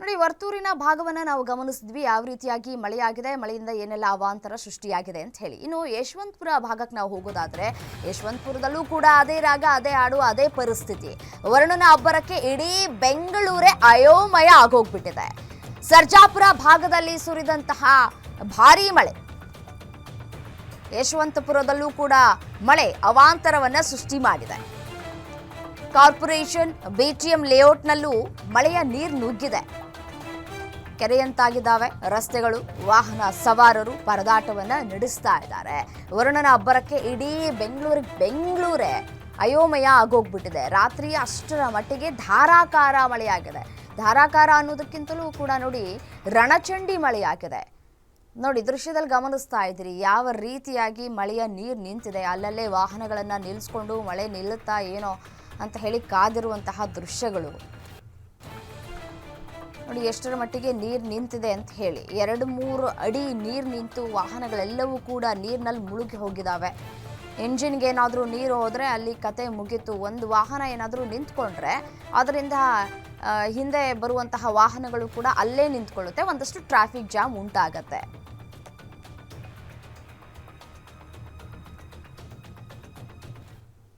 ನೋಡಿ, ವರ್ತೂರಿನ ಭಾಗವನ್ನ ನಾವು ಗಮನಿಸಿದ್ವಿ. ಯಾವ ರೀತಿಯಾಗಿ ಮಳೆಯಾಗಿದೆ, ಮಳೆಯಿಂದ ಏನೆಲ್ಲ ಅವಾಂತರ ಸೃಷ್ಟಿಯಾಗಿದೆ ಅಂತ ಹೇಳಿ. ಇನ್ನು ಯಶವಂತಪುರ ಭಾಗಕ್ಕೆ ನಾವು ಹೋಗೋದಾದ್ರೆ, ಯಶವಂತಪುರದಲ್ಲೂ ಕೂಡ ಅದೇ ರಾಗ, ಅದೇ ಹಾಡು, ಅದೇ ಪರಿಸ್ಥಿತಿ. ವರುಣನ ಅಬ್ಬರಕ್ಕೆ ಇಡೀ ಬೆಂಗಳೂರೇ ಅಯೋಮಯ ಆಗೋಗ್ಬಿಟ್ಟಿದೆ. ಸರ್ಜಾಪುರ ಭಾಗದಲ್ಲಿ ಸುರಿದಂತಹ ಭಾರೀ ಮಳೆ, ಯಶವಂತಪುರದಲ್ಲೂ ಕೂಡ ಮಳೆ ಅವಾಂತರವನ್ನ ಸೃಷ್ಟಿ ಮಾಡಿದೆ. ಕಾರ್ಪೊರೇಷನ್ ಬಿಟಿಎಂ ಲೇಔಟ್ನಲ್ಲೂ ಮಳೆಯ ನೀರು ನುಗ್ಗಿದೆ. ಕೆರೆಯಂತಾಗಿದ್ದಾವೆ ರಸ್ತೆಗಳು. ವಾಹನ ಸವಾರರು ಪರದಾಟವನ್ನ ನಡೆಸ್ತಾ ಇದ್ದಾರೆ. ವರುಣನ ಅಬ್ಬರಕ್ಕೆ ಇಡೀ ಬೆಂಗಳೂರೇ ಅಯೋಮಯ ಆಗೋಗ್ಬಿಟ್ಟಿದೆ. ರಾತ್ರಿ ಅಷ್ಟರ ಮಟ್ಟಿಗೆ ಧಾರಾಕಾರ ಮಳೆಯಾಗಿದೆ. ಧಾರಾಕಾರ ಅನ್ನೋದಕ್ಕಿಂತಲೂ ಕೂಡ ನೋಡಿ, ರಣಚಂಡಿ ಮಳೆಯಾಗಿದೆ. ನೋಡಿ, ದೃಶ್ಯದಲ್ಲಿ ಗಮನಿಸ್ತಾ ಇದ್ದೀರಿ ಯಾವ ರೀತಿಯಾಗಿ ಮಳೆಯ ನೀರು ನಿಂತಿದೆ. ಅಲ್ಲಲ್ಲೇ ವಾಹನಗಳನ್ನು ನಿಲ್ಲಿಸ್ಕೊಂಡು ಮಳೆ ನಿಲ್ಲುತ್ತಾ ಏನೋ ಅಂತ ಹೇಳಿ ಕಾದಿರುವಂತಹ ದೃಶ್ಯಗಳು ನೋಡಿ, ಎಷ್ಟರ ಮಟ್ಟಿಗೆ ನೀರು ನಿಂತಿದೆ ಅಂತ ಹೇಳಿ. 2-3 ಅಡಿ ನೀರು ನಿಂತು ವಾಹನಗಳೆಲ್ಲವೂ ಕೂಡ ನೀರಿನಲ್ಲಿ ಮುಳುಗಿ ಹೋಗಿದ್ದಾವೆ. ಎಂಜಿನ್ಗೆ ಏನಾದರೂ ನೀರು ಹೋದರೆ ಅಲ್ಲಿ ಕತೆ ಮುಗೀತು. ಒಂದು ವಾಹನ ಏನಾದರೂ ನಿಂತ್ಕೊಂಡ್ರೆ ಅದರಿಂದ ಹಿಂದೆ ಬರುವಂತಹ ವಾಹನಗಳು ಕೂಡ ಅಲ್ಲೇ ನಿಂತ್ಕೊಳ್ಳುತ್ತೆ. ಒಂದಷ್ಟು ಟ್ರಾಫಿಕ್ ಜಾಮ್ ಉಂಟಾಗತ್ತೆ.